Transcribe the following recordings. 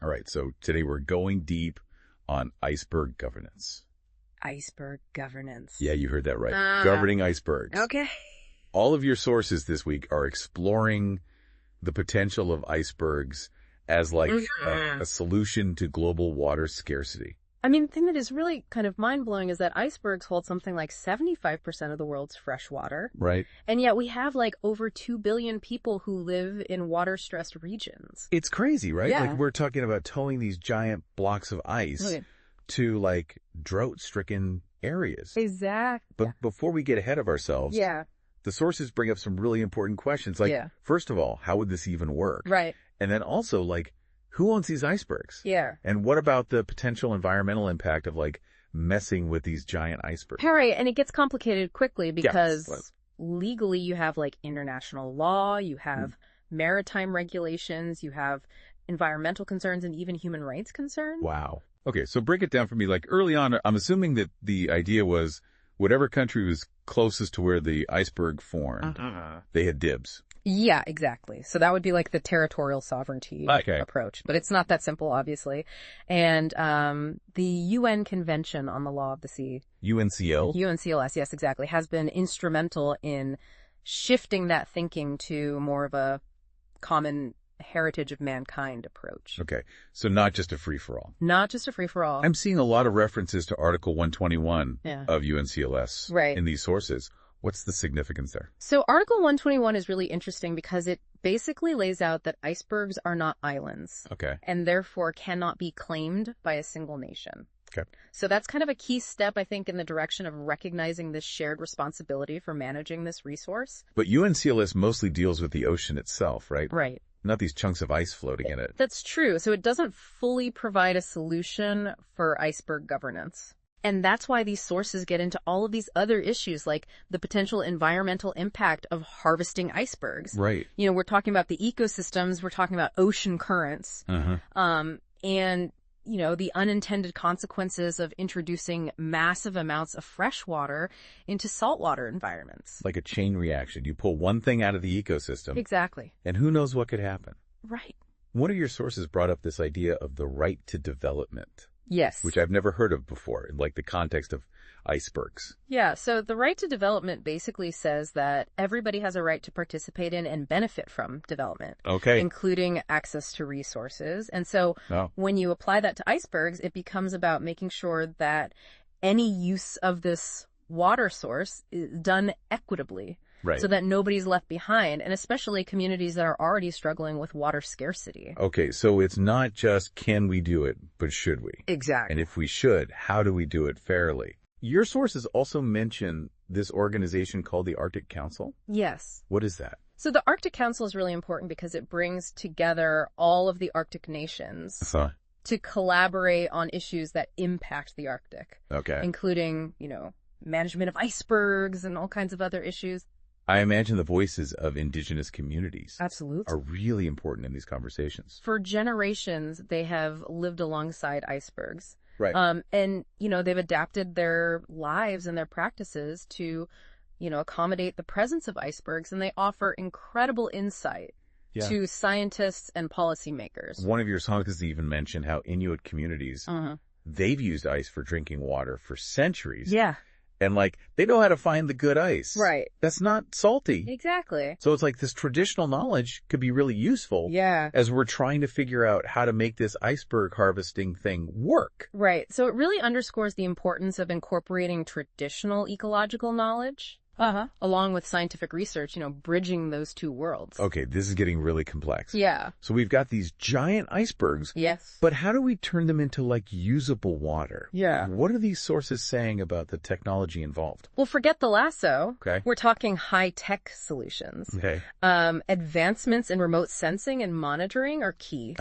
All right, so today we're going deep on iceberg governance. Iceberg governance. Yeah, you heard that right. Governing icebergs. Okay. All of your sources this week are exploring the potential of icebergs as like a solution to global water scarcity. I mean, the thing that is really kind of mind-blowing is that icebergs hold something like 75% of the world's fresh water. Right. And yet we have like over 2 billion people who live in water-stressed regions. It's crazy, right? Yeah. Like we're talking about towing these giant blocks of ice to like drought-stricken areas. Exactly. But before we get ahead of ourselves, the sources bring up some really important questions. Like, first of all, how would this even work? Right. And then also, like, who owns these icebergs? Yeah. And what about the potential environmental impact of, like, messing with these giant icebergs? Right. And it gets complicated quickly because legally you have, like, international law, you have maritime regulations, you have environmental concerns, and even human rights concerns. Wow. Okay, so break it down for me. Like, early on, I'm assuming that the idea was whatever country was closest to where the iceberg formed, they had dibs. Yeah, exactly. So that would be like the territorial sovereignty approach. But it's not that simple, obviously. And the UN Convention on the Law of the Sea. UNCL? UNCLS, yes, exactly. Has been instrumental in shifting that thinking to more of a common heritage of mankind approach. Okay. So not just a free-for-all. Not just a free-for-all. I'm seeing a lot of references to Article 121 of UNCLS in these sources. What's the significance there? So Article 121 is really interesting because it basically lays out that icebergs are not islands. Okay. And therefore cannot be claimed by a single nation. Okay. So that's kind of a key step, I think, in the direction of recognizing this shared responsibility for managing this resource. But UNCLS mostly deals with the ocean itself, right? Right. Not these chunks of ice floating in it. That's true. So it doesn't fully provide a solution for iceberg governance. And that's why these sources get into all of these other issues, like the potential environmental impact of harvesting icebergs. Right. You know, we're talking about the ecosystems, we're talking about ocean currents, and, you know, the unintended consequences of introducing massive amounts of fresh water into saltwater environments. Like a chain reaction. You pull one thing out of the ecosystem. Exactly. And who knows what could happen. Right. One of your sources brought up this idea of the right to development. Yes. Which I've never heard of before in like the context of icebergs. Yeah, so the right to development basically says that everybody has a right to participate in and benefit from development. Okay. Including access to resources. And so when you apply that to icebergs, it becomes about making sure that any use of this water source is done equitably. Right. So that nobody's left behind, and especially communities that are already struggling with water scarcity. Okay, so it's not just can we do it, but should we? Exactly. And if we should, how do we do it fairly? Your sources also mention this organization called the Arctic Council. Yes. What is that? So the Arctic Council is really important because it brings together all of the Arctic nations to collaborate on issues that impact the Arctic. Okay. Including, you know, management of icebergs and all kinds of other issues. I imagine the voices of indigenous communities are really important in these conversations. For generations, they have lived alongside icebergs. Right. And, you know, they've adapted their lives and their practices to, you know, accommodate the presence of icebergs, and they offer incredible insight to scientists and policymakers. One of your songs even mentioned how Inuit communities, they've used ice for drinking water for centuries. Yeah. And, like, they know how to find the good ice. Right. That's not salty. Exactly. So it's like this traditional knowledge could be really useful. Yeah. As we're trying to figure out how to make this iceberg harvesting thing work. Right. So it really underscores the importance of incorporating traditional ecological knowledge along with scientific research, you know, bridging those two worlds. Okay, this is getting really complex. Yeah. So we've got these giant icebergs. Yes. But how do we turn them into, like, usable water? Yeah. What are these sources saying about the technology involved? Well, forget the lasso. Okay. We're talking high-tech solutions. Okay. Advancements in remote sensing and monitoring are key.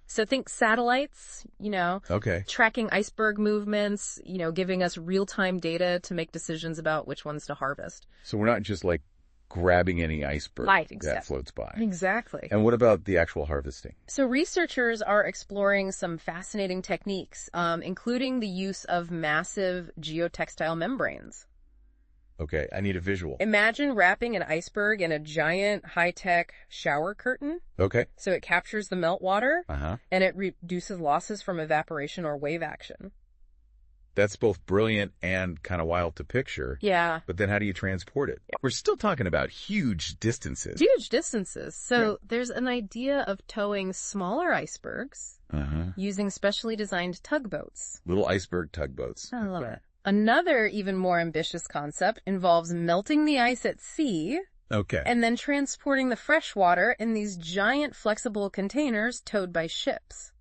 So think satellites, you know, tracking iceberg movements, you know, giving us real-time data to make decisions about which ones to harvest. So we're not just like grabbing any iceberg that floats by. Exactly. And what about the actual harvesting? So researchers are exploring some fascinating techniques, including the use of massive geotextile membranes. Okay, I need a visual. Imagine wrapping an iceberg in a giant high-tech shower curtain. Okay. So it captures the meltwater, and it reduces losses from evaporation or wave action. That's both brilliant and kind of wild to picture. Yeah. But then how do you transport it? We're still talking about huge distances. Huge distances. So there's an idea of towing smaller icebergs using specially designed tugboats. Little iceberg tugboats. I love it. Another even more ambitious concept involves melting the ice at sea. Okay. And then transporting the fresh water in these giant flexible containers towed by ships.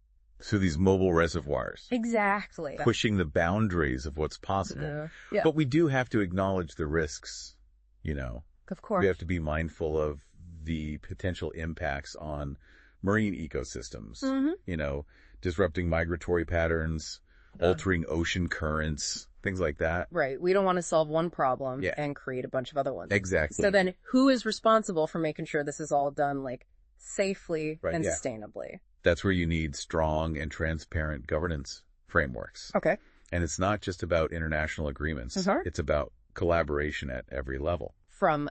So these mobile reservoirs. Exactly. Pushing the boundaries of what's possible. Yeah. But we do have to acknowledge the risks, you know. Of course. We have to be mindful of the potential impacts on marine ecosystems, you know, disrupting migratory patterns, altering ocean currents, things like that. Right. We don't want to solve one problem and create a bunch of other ones. Exactly. So then who is responsible for making sure this is all done like safely and sustainably? That's where you need strong and transparent governance frameworks. Okay. And it's not just about international agreements. It's about collaboration at every level. From,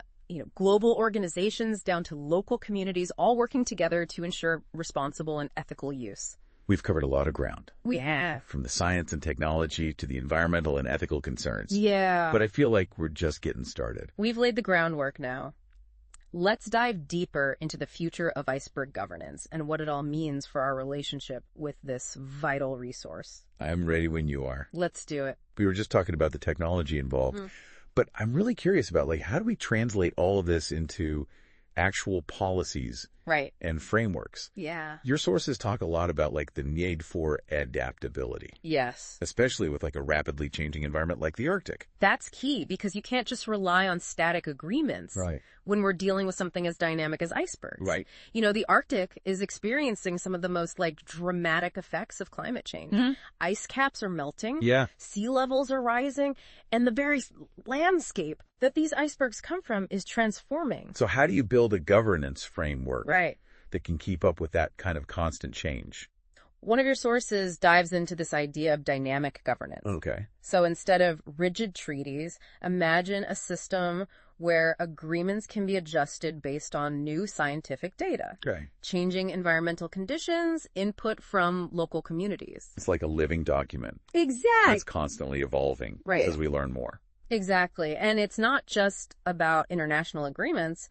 global organizations down to local communities, all working together to ensure responsible and ethical use. We've covered a lot of ground. We have. From the science and technology to the environmental and ethical concerns. Yeah. But I feel like we're just getting started. We've laid the groundwork now. Let's dive deeper into the future of iceberg governance and what it all means for our relationship with this vital resource. I'm ready when you are. Let's do it. We were just talking about the technology involved, but I'm really curious about, how do we translate all of this into actual policies and frameworks? Yeah. Your sources talk a lot about, the need for adaptability. Yes. Especially with, a rapidly changing environment like the Arctic. That's key because you can't just rely on static agreements when we're dealing with something as dynamic as icebergs. Right. The Arctic is experiencing some of the most, dramatic effects of climate change. Ice caps are melting. Yeah. Sea levels are rising. And the very landscape that these icebergs come from is transforming. So how do you build a governance framework that can keep up with that kind of constant change? One of your sources dives into this idea of dynamic governance. Okay. So instead of rigid treaties, imagine a system where agreements can be adjusted based on new scientific data. Okay. Changing environmental conditions, input from local communities. It's like a living document. Exactly. It's constantly evolving as we learn more. Exactly. And it's not just about international agreements.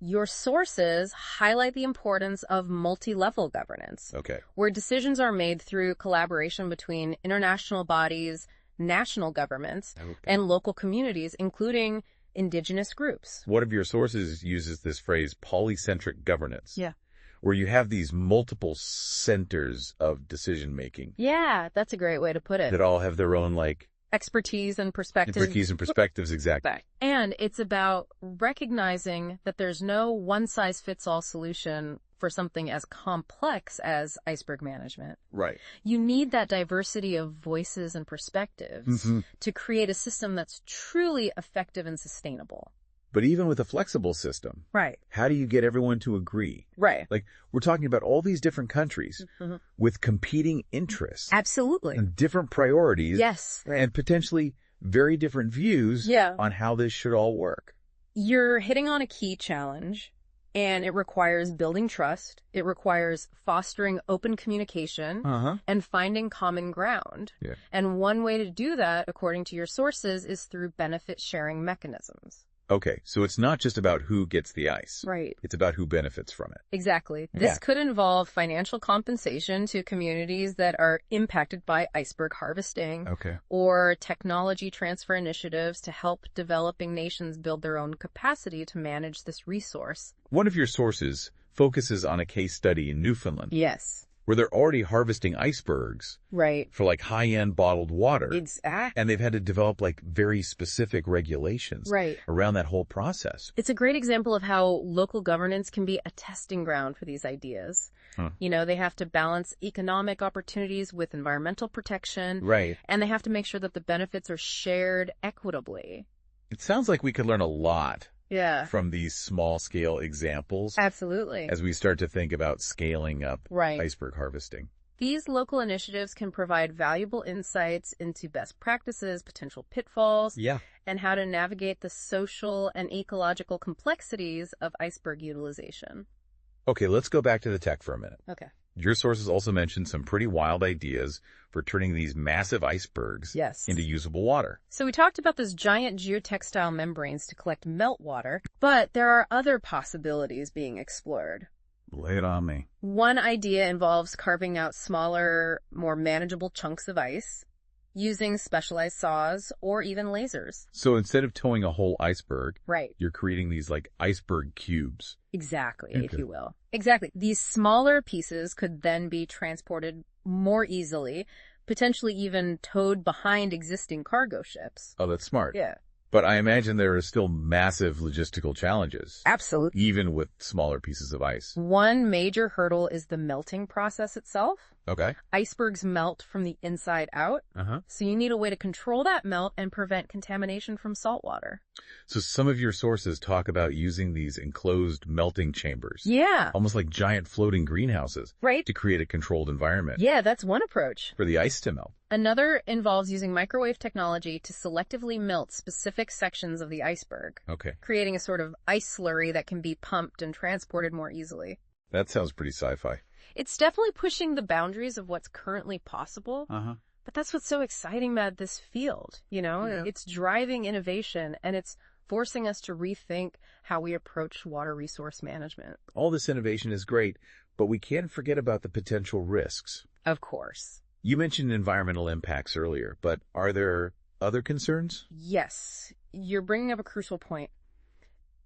Your sources highlight the importance of multi-level governance. Okay. Where decisions are made through collaboration between international bodies, national governments, and local communities, including indigenous groups. One of your sources uses this phrase, polycentric governance. Yeah. Where you have these multiple centers of decision-making. Yeah, that's a great way to put it. That all have their own, expertise and perspectives. Exactly. And it's about recognizing that there's no one-size-fits-all solution for something as complex as iceberg management. Right. You need that diversity of voices and perspectives to create a system that's truly effective and sustainable. But even with a flexible system, how do you get everyone to agree? Right. We're talking about all these different countries with competing interests. Absolutely. And different priorities. Yes. And potentially very different views on how this should all work. You're hitting on a key challenge, and it requires building trust. It requires fostering open communication and finding common ground. Yeah. And one way to do that, according to your sources, is through benefit sharing mechanisms. Okay, so it's not just about who gets the ice. Right. It's about who benefits from it. Exactly. This could involve financial compensation to communities that are impacted by iceberg harvesting. Okay. Or technology transfer initiatives to help developing nations build their own capacity to manage this resource. One of your sources focuses on a case study in Newfoundland. Yes. Where they're already harvesting icebergs. Right. For high-end bottled water. Exactly. And they've had to develop very specific regulations. Right. Around that whole process. It's a great example of how local governance can be a testing ground for these ideas. They have to balance economic opportunities with environmental protection. Right. And they have to make sure that the benefits are shared equitably. It sounds like we could learn a lot. Yeah. From these small-scale examples. Absolutely. As we start to think about scaling up iceberg harvesting. These local initiatives can provide valuable insights into best practices, potential pitfalls, and how to navigate the social and ecological complexities of iceberg utilization. Okay, let's go back to the tech for a minute. Okay. Your sources also mentioned some pretty wild ideas for turning these massive icebergs into usable water. So we talked about those giant geotextile membranes to collect meltwater, but there are other possibilities being explored. Lay it on me. One idea involves carving out smaller, more manageable chunks of ice, using specialized saws or even lasers. So instead of towing a whole iceberg, right, you're creating these like iceberg cubes. Exactly, if you will. Exactly. These smaller pieces could then be transported more easily, potentially even towed behind existing cargo ships. Oh, that's smart. Yeah. But I imagine there are still massive logistical challenges. Absolutely. Even with smaller pieces of ice. One major hurdle is the melting process itself. Okay. Icebergs melt from the inside out. So you need a way to control that melt and prevent contamination from salt water. So some of your sources talk about using these enclosed melting chambers. Yeah. Almost like giant floating greenhouses. Right. To create a controlled environment. Yeah, that's one approach. For the ice to melt. Another involves using microwave technology to selectively melt specific sections of the iceberg. Okay. Creating a sort of ice slurry that can be pumped and transported more easily. That sounds pretty sci-fi. It's definitely pushing the boundaries of what's currently possible. But that's what's so exciting about this field, you know? Yeah. It's driving innovation, and it's forcing us to rethink how we approach water resource management. All this innovation is great, but we can't forget about the potential risks. Of course. You mentioned environmental impacts earlier, but are there other concerns? Yes. You're bringing up a crucial point.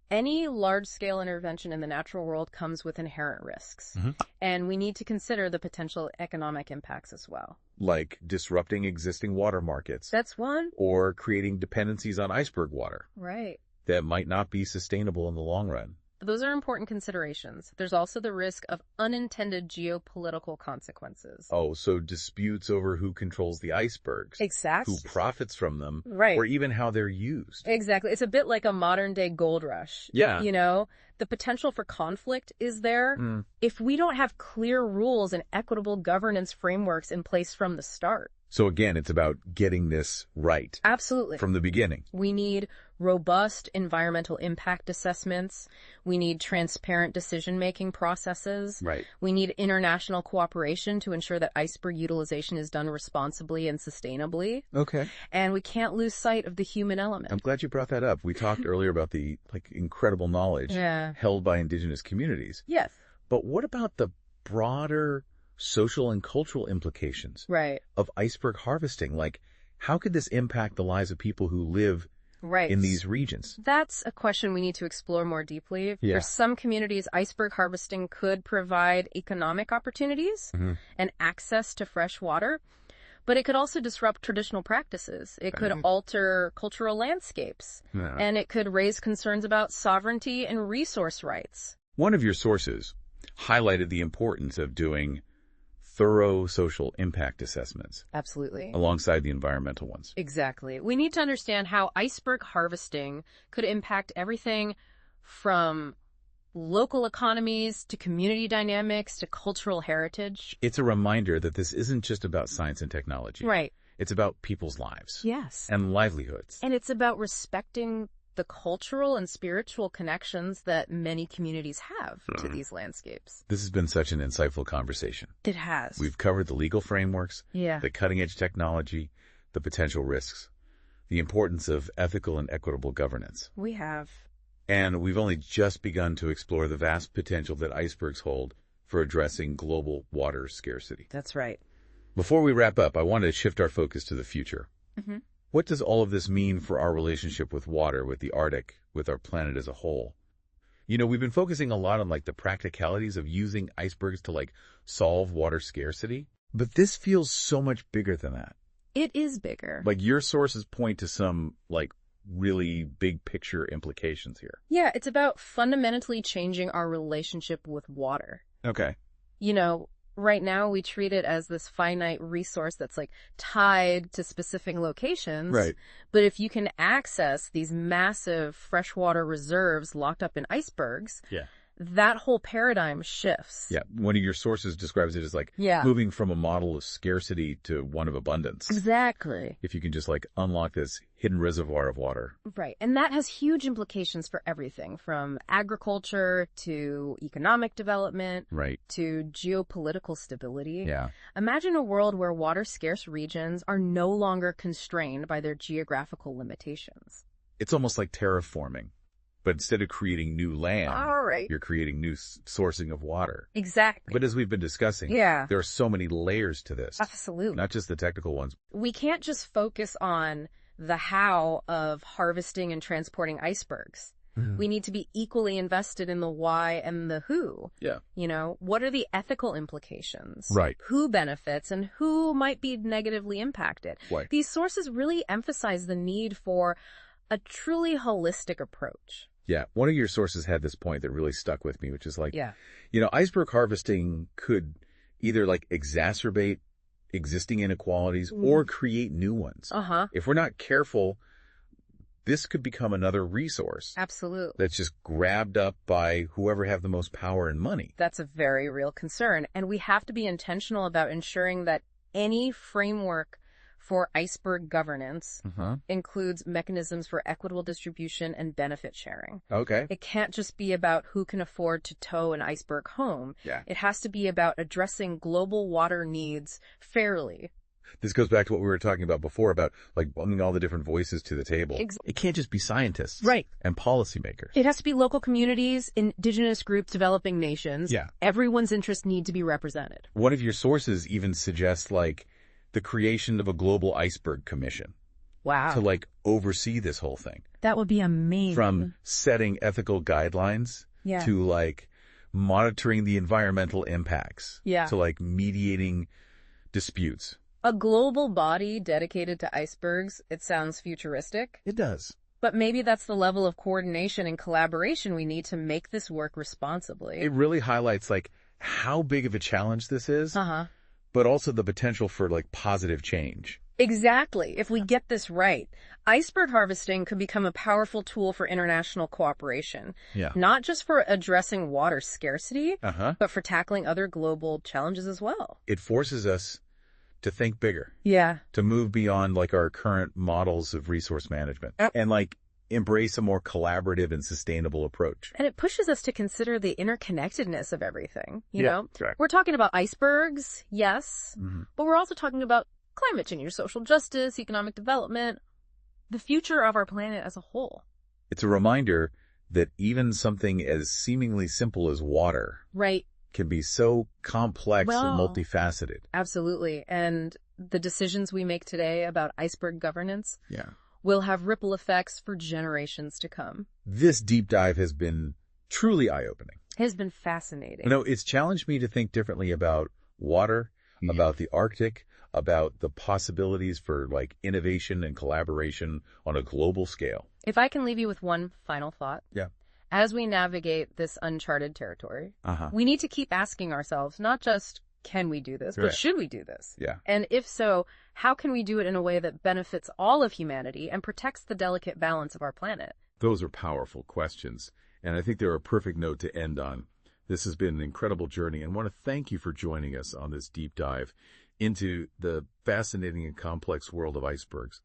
Any large-scale intervention in the natural world comes with inherent risks, and we need to consider the potential economic impacts as well. Like disrupting existing water markets. That's one. Or creating dependencies on iceberg water. Right. That might not be sustainable in the long run. Those are important considerations. There's also the risk of unintended geopolitical consequences. Oh, so disputes over who controls the icebergs. Exactly. Who profits from them. Right. Or even how they're used. Exactly. It's a bit like a modern-day gold rush. Yeah. You know, the potential for conflict is there if we don't have clear rules and equitable governance frameworks in place from the start. So again, it's about getting this right. Absolutely. From the beginning. We need robust environmental impact assessments. We need transparent decision-making processes. Right. We need international cooperation to ensure that iceberg utilization is done responsibly and sustainably. Okay. And we can't lose sight of the human element. I'm glad you brought that up. We talked earlier about the incredible knowledge held by indigenous communities. Yes. But what about the broader social and cultural implications of iceberg harvesting? Like, how could this impact the lives of people who live in these regions? That's a question we need to explore more deeply. Yeah. For some communities, iceberg harvesting could provide economic opportunities and access to fresh water, but it could also disrupt traditional practices. It could alter cultural landscapes, and it could raise concerns about sovereignty and resource rights. One of your sources highlighted the importance of doing thorough social impact assessments. Absolutely. Alongside the environmental ones. Exactly. We need to understand how iceberg harvesting could impact everything from local economies to community dynamics to cultural heritage. It's a reminder that this isn't just about science and technology. Right. It's about people's lives. Yes. And livelihoods. And it's about respecting the cultural and spiritual connections that many communities have to these landscapes. This has been such an insightful conversation. It has. We've covered the legal frameworks, the cutting-edge technology, the potential risks, the importance of ethical and equitable governance. We have. And we've only just begun to explore the vast potential that icebergs hold for addressing global water scarcity. That's right. Before we wrap up, I wanted to shift our focus to the future. What does all of this mean for our relationship with water, with the Arctic, with our planet as a whole? You know, we've been focusing a lot on the practicalities of using icebergs to solve water scarcity, but this feels so much bigger than that. It is bigger. Your sources point to some really big picture implications here. Yeah, it's about fundamentally changing our relationship with water. Okay. You know, right now we treat it as this finite resource that's tied to specific locations. Right. But if you can access these massive freshwater reserves locked up in icebergs, that whole paradigm shifts. Yeah. One of your sources describes it as like moving from a model of scarcity to one of abundance. Exactly. If you can just like unlock this hidden reservoir of water. Right. And that has huge implications for everything from agriculture to economic development to geopolitical stability. Yeah. Imagine a world where water-scarce regions are no longer constrained by their geographical limitations. It's almost like terraforming. But instead of creating new land, you're creating new sourcing of water. Exactly. But as we've been discussing, there are so many layers to this. Absolutely. Not just the technical ones. We can't just focus on the how of harvesting and transporting icebergs. We need to be equally invested in the why and the who. Yeah. You know, what are the ethical implications? Right. Who benefits and who might be negatively impacted? Right. These sources really emphasize the need for a truly holistic approach. Yeah. One of your sources had this point that really stuck with me, which is like, you know, iceberg harvesting could either like exacerbate existing inequalities or create new ones. If we're not careful, this could become another resource. Absolutely. That's just grabbed up by whoever have the most power and money. That's a very real concern. And we have to be intentional about ensuring that any framework for iceberg governance includes mechanisms for equitable distribution and benefit sharing. Okay. It can't just be about who can afford to tow an iceberg home. Yeah. It has to be about addressing global water needs fairly. This goes back to what we were talking about before about like bringing all the different voices to the table. It can't just be scientists and policymakers. It has to be local communities, indigenous groups, developing nations. Yeah. Everyone's interests need to be represented. One of your sources even suggests like the creation of a global iceberg commission. Wow. To like oversee this whole thing. That would be amazing. From setting ethical guidelines to like monitoring the environmental impacts. To like mediating disputes. A global body dedicated to icebergs, it sounds futuristic. It does. But maybe that's the level of coordination and collaboration we need to make this work responsibly. It really highlights like how big of a challenge this is. But also the potential for like positive change. Exactly. If we get this right, iceberg harvesting could become a powerful tool for international cooperation. Not just for addressing water scarcity, but for tackling other global challenges as well. It forces us to think bigger. Yeah. To move beyond like our current models of resource management. And like embrace a more collaborative and sustainable approach. And it pushes us to consider the interconnectedness of everything, you know? Right. We're talking about icebergs, yes, but we're also talking about climate change, social justice, economic development, the future of our planet as a whole. It's a reminder that even something as seemingly simple as water can be so complex and multifaceted. Absolutely. And the decisions we make today about iceberg governance will have ripple effects for generations to come. This deep dive has been truly eye-opening. It has been fascinating. You know, it's challenged me to think differently about water, about the Arctic, about the possibilities for like innovation and collaboration on a global scale. If I can leave you with one final thought. As we navigate this uncharted territory, we need to keep asking ourselves, not just, can we do this, but should we do this? And if so, how can we do it in a way that benefits all of humanity and protects the delicate balance of our planet? Those are powerful questions, and I think they're a perfect note to end on. This has been an incredible journey, and I want to thank you for joining us on this deep dive into the fascinating and complex world of icebergs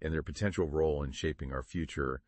and their potential role in shaping our future